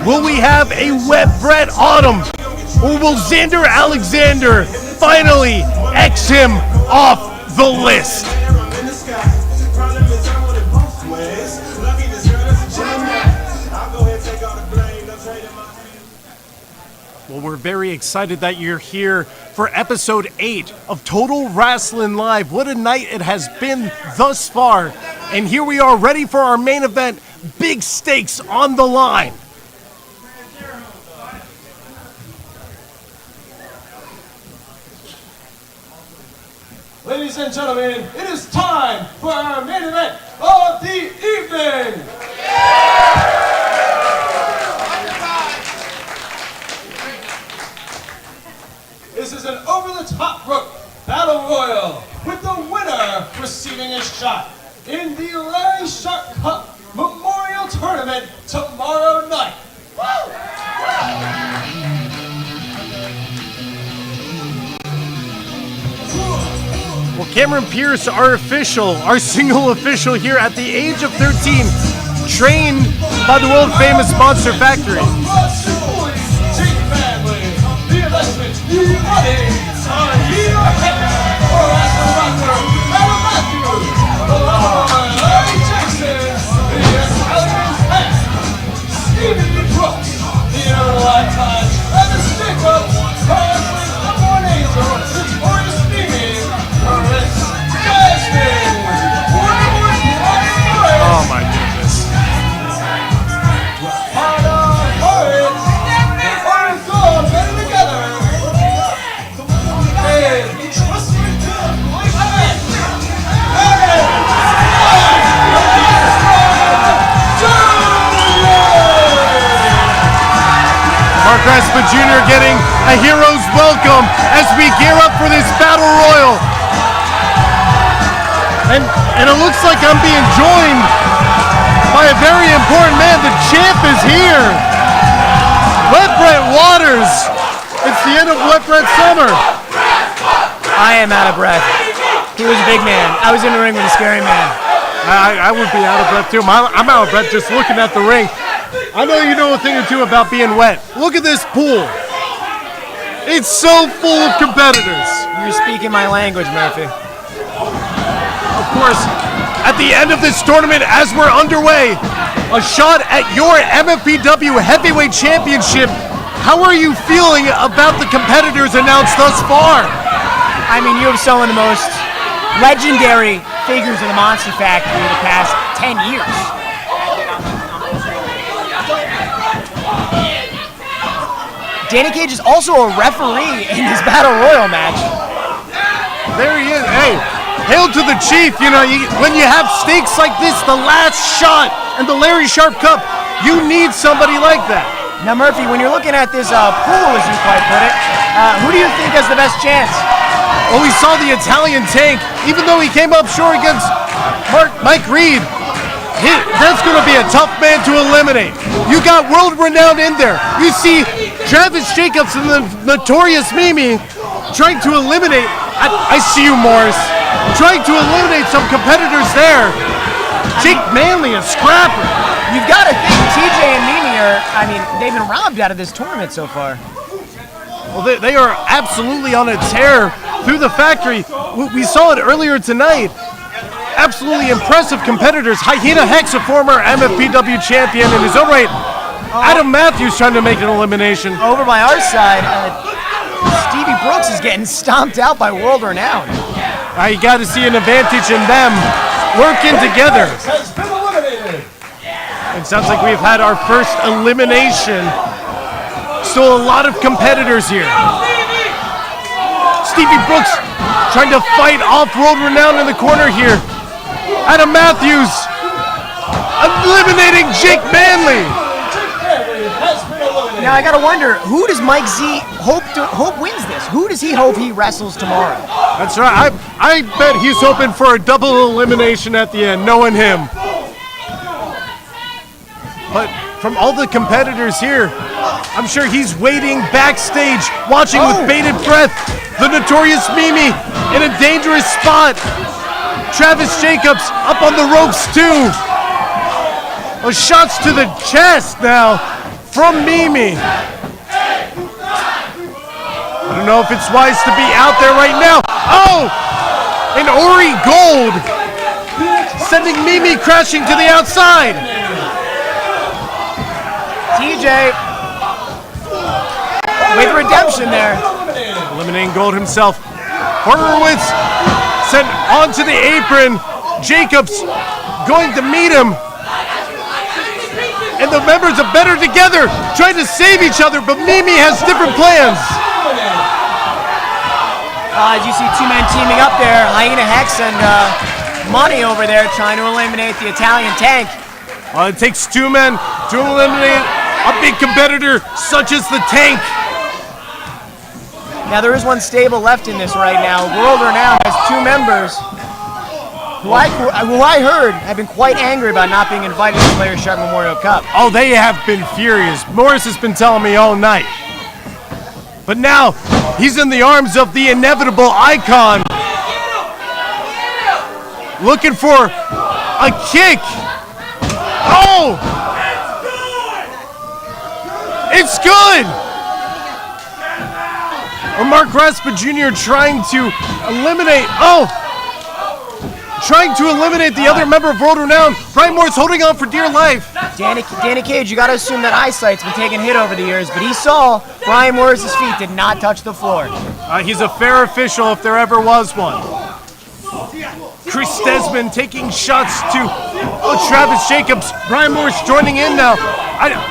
Will we have a Wet Brett Autumn, or will Xander Alexander finally X him off the list? Well, we're very excited that you're here for episode 8 of Total Rassling Live. What a night it has been thus far. And here we are ready for our main event. Big stakes on the line. Ladies and gentlemen, it is time for our main event of the evening. This is an over-the-top rope battle royal with the winner receiving a shot in the Larry Sharp Cup Memorial Tournament tomorrow night. Woo! Well, Cameron Pierce, our single official here at the age of 13, trained by the world famous Monster Factory. Oh my goodness. Mark Raspa Jr. getting a hero's welcome as we gear up for this battle royal. And it looks like I'm being joined by a very important man. The champ is here. Wet Brett Waters. It's the end of Wet Brett summer. I am out of breath. He was a big man. I was in the ring with a scary man. I would be out of breath too. I'm out of breath just looking at the ring. I know you know a thing or two about being wet. Look at this pool. It's so full of competitors. You're speaking my language, Murphy. Of course, at the end of this tournament, as we're underway, a shot at your MFPW Heavyweight Championship. How are you feeling about the competitors announced thus far? I mean, you have some of the most legendary figures in the Monster Factory in the past 10 years. Danny Cage is also a referee in this Battle Royal match. There he is. Hey, hail to the Chief. You know, when you have stakes like this, the last shot and the Larry Sharp Cup, you need somebody like that. Now, Murphy, when you're looking at this pool, as you quite put it, who do you think has the best chance? Well, we saw the Italian Tank, even though he came up short against Mike Reed. That's going to be a tough man to eliminate. You got world-renowned in there. You see Travis Jacobs and the notorious Mimi trying to eliminate, I see you, Morris, trying to eliminate some competitors there. Jake Manley, a scrapper. You've got to think TJ and Mimi are, I mean, they've been robbed out of this tournament so far. Well, they are absolutely on a tear through the factory. We saw it earlier tonight. Absolutely impressive competitors. Hyena Hex, a former MFPW champion in his own right. Adam Matthews trying to make an elimination. Over by our side, Stevie Brooks is getting stomped out by World Renowned. You got to see an advantage in them working together. It sounds like we've had our first elimination. Still a lot of competitors here. Stevie Brooks trying to fight off World Renowned in the corner here. Adam Matthews eliminating Jake Manley. Now I gotta wonder, who does Mike Z hope wins this? Who does he hope he wrestles tomorrow? That's right. I bet he's hoping for a double elimination at the end, knowing him. But from all the competitors here, I'm sure he's waiting backstage, watching with bated breath. The notorious Mimi in a dangerous spot. Travis Jacobs up on the ropes too. Shots to the chest now from Mimi. I don't know if it's wise to be out there right now. Oh! And Ori Gold sending Mimi crashing to the outside. TJ with redemption there. Eliminating Gold himself. Horowitz sent onto the apron. Jacobs going to meet him. And the members of Better Together trying to save each other, but Mimi has different plans. As you see two men teaming up there, Hyena Hex and Money over there trying to eliminate the Italian Tank. It takes two men to eliminate a big competitor such as the Tank. Now there is one stable left in this right now. World Renowned has two members who I heard have been quite angry about not being invited to the Larry Sharp Memorial Cup. Oh, they have been furious. Morris has been telling me all night. But now, he's in the arms of the inevitable icon. Looking for a kick. Oh! It's good! Or Mark Raspa Jr. trying to eliminate, trying to eliminate the other member of World Renowned. Brian Moore's holding on for dear life. Danny Cage, you got to assume that eyesight's been taking a hit over the years, but he saw Brian Moore's feet did not touch the floor. He's a fair official if there ever was one. Chris Desmond taking shots to Travis Jacobs. Brian Moore's joining in now.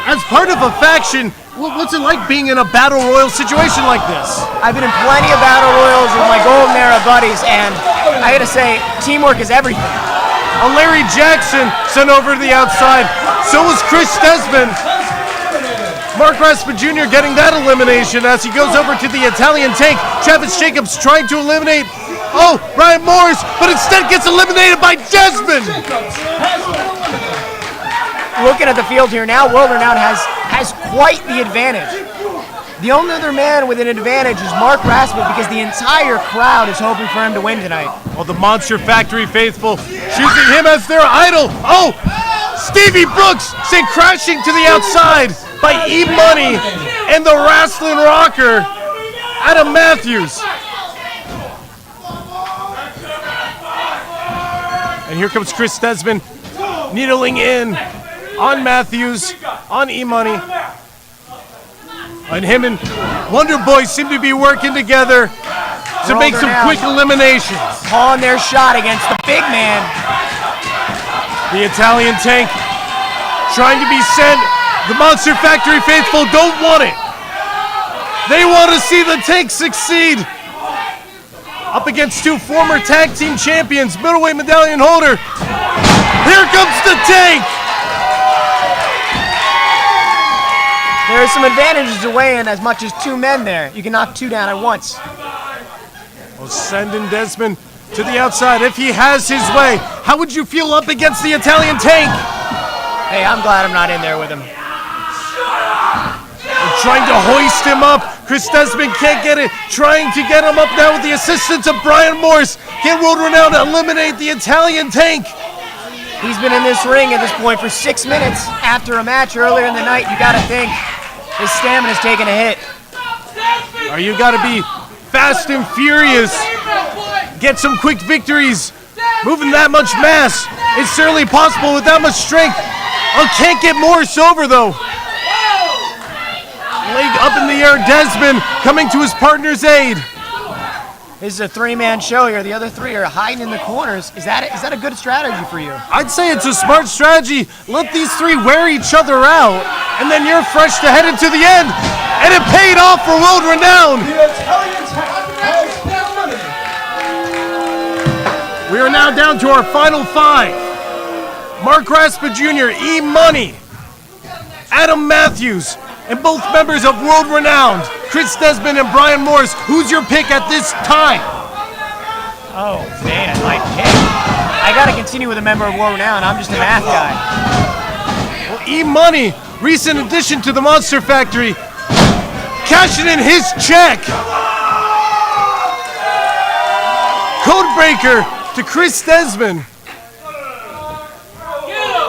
As part of a faction, what's it like being in a battle royal situation like this? I've been in plenty of battle royals with my Golden Era buddies, and I gotta say, teamwork is everything. Larry Jackson sent over to the outside. So was Chris Desmond. Mark Raspa Jr. getting that elimination as he goes over to the Italian Tank. Travis Jacobs trying to eliminate, Brian Morris, but instead gets eliminated by Desmond. Looking at the field here now, World Renowned has quite the advantage. The only other man with an advantage is Mark Raspa because the entire crowd is hoping for him to win tonight. Well, the Monster Factory faithful choosing him as their idol. Stevie Brooks sent crashing to the outside by E-Money and the Rassling rocker, Adam Matthews. And here comes Chris Desmond needling in on Matthews, on E-Money. And him and Wonder Boy seem to be working together to make some quick eliminations. Calling their shot against the big man. The Italian Tank trying to be sent. The Monster Factory faithful don't want it. They want to see the Tank succeed. Up against two former tag team champions, middleweight medallion holder. Here comes the Tank. There are some advantages to weigh in as much as two men there. You can knock two down at once. Well, sending Desmond to the outside if he has his way. How would you feel up against the Italian Tank? Hey, I'm glad I'm not in there with him. They're trying to hoist him up. Chris Desmond can't get it. Trying to get him up now with the assistance of Brian Morris. Can World Renowned eliminate the Italian Tank? He's been in this ring at this point for 6 minutes after a match earlier in the night. You gotta think his stamina's taking a hit. Or you gotta be fast and furious. Get some quick victories. Moving that much mass, it's certainly possible with that much strength. Can't get Morris over though. Leg up in the air, Desmond coming to his partner's aid. This is a three-man show here. The other three are hiding in the corners. Is that a good strategy for you? I'd say it's a smart strategy. Let these three wear each other out, and then you're fresh to head into the end. And it paid off for World Renowned. We are now down to our final five. Mark Raspa Jr., E-Money, Adam Matthews, and both members of World Renowned, Chris Desmond and Brian Morris. Who's your pick at this time? Oh, man, my pick. I got to continue with a member of World Renowned. I'm just a math guy. Well, E-Money, recent addition to the Monster Factory, cashing in his check. Codebreaker to Chris Desmond.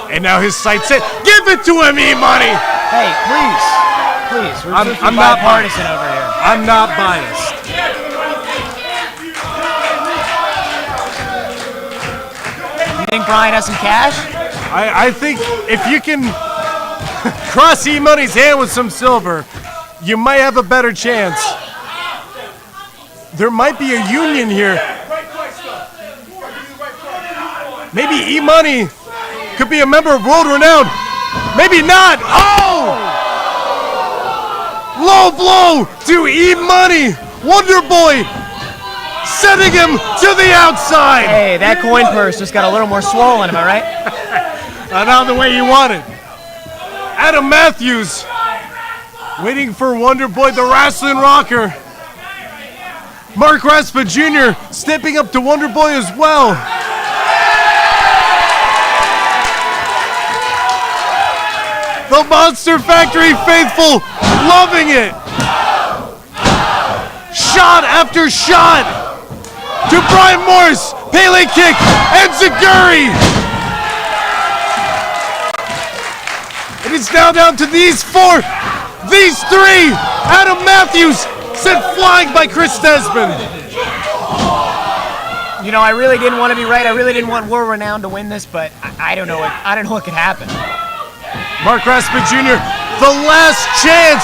And now his sight's set. Give it to him, E-Money. Hey, please. We're I'm not bipartisan over here. I'm not biased. You think Brian has some cash? I think if you can cross E-Money's hand with some silver, you might have a better chance. There might be a union here. Maybe E-Money could be a member of World Renowned. Maybe not. Low blow to E-Money. Wonder Boy sending him to the outside. Hey, that coin purse just got a little more swollen, am I right? Not the way you wanted. Adam Matthews waiting for Wonder Boy, the Rassling Rocker. Mark Raspa Jr. stepping up to Wonder Boy as well. The Monster Factory faithful loving it. Shot after shot to Brian Morris, Pele kick, and Zaguri. It is now down to these four, these three. Adam Matthews sent flying by Chris Desmond. You know, I really didn't want to be right. I really didn't want World Renowned to win this, but I don't know. I don't know what could happen. Mark Raspa Jr., the last chance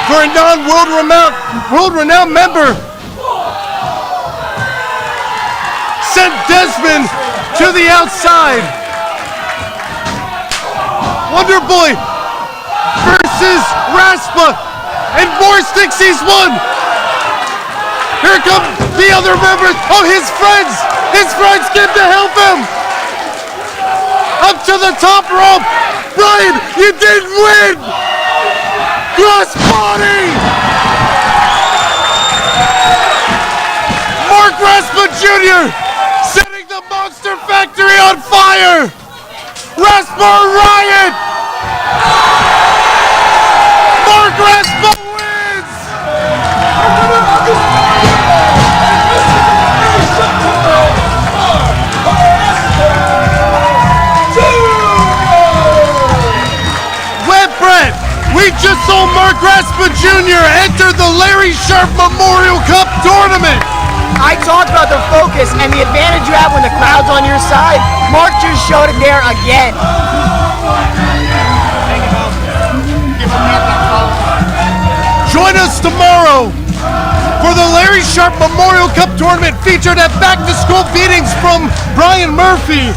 for a non-world renowned member. Sent Desmond to the outside. Wonder Boy versus Raspa, and Morris thinks he's won. Here come the other members. Oh, his friends came to help him. Up to the top rope. Brian, you didn't win! Crossbody! Mark Raspa Jr. setting the Monster Factory on fire! Raspa Riot! Mark Raspa wins! We just saw Mark Raspa Jr. enter the Larry Sharp Memorial Cup Tournament. I talked about the focus and the advantage you have when the crowd's on your side. Mark just showed it there again. Join us tomorrow for the Larry Sharp Memorial Cup Tournament featured at Back to School Beatings from Brian Murphy.